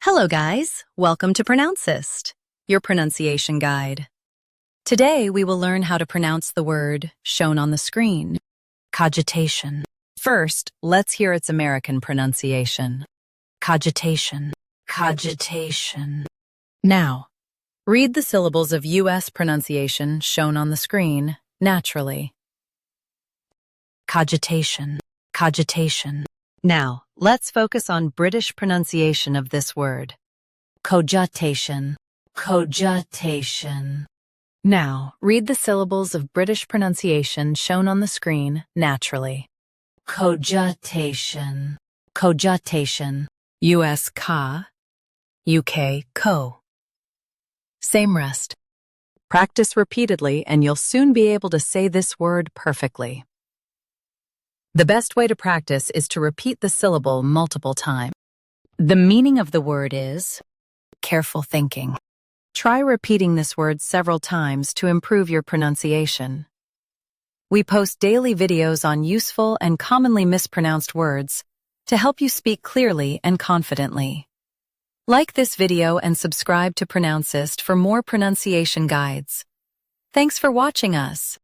Hello guys, welcome to Pronouncist, your pronunciation guide. Today we will learn how to pronounce the word shown on the screen, cogitation. First, let's hear its American pronunciation. Cogitation, cogitation. Now, read the syllables of U.S. pronunciation shown on the screen naturally. Cogitation, cogitation. Now, let's focus on British pronunciation of this word. Cogitation, cogitation. Now, read the syllables of British pronunciation shown on the screen naturally. Cogitation, cogitation. U.S. ca, UK co. Same rest. Practice repeatedly and you'll soon be able to say this word perfectly. The best way to practice is to repeat the syllable multiple times. The meaning of the word is careful thinking. Try repeating this word several times to improve your pronunciation. We post daily videos on useful and commonly mispronounced words to help you speak clearly and confidently. Like this video and subscribe to Pronouncist for more pronunciation guides. Thanks for watching us.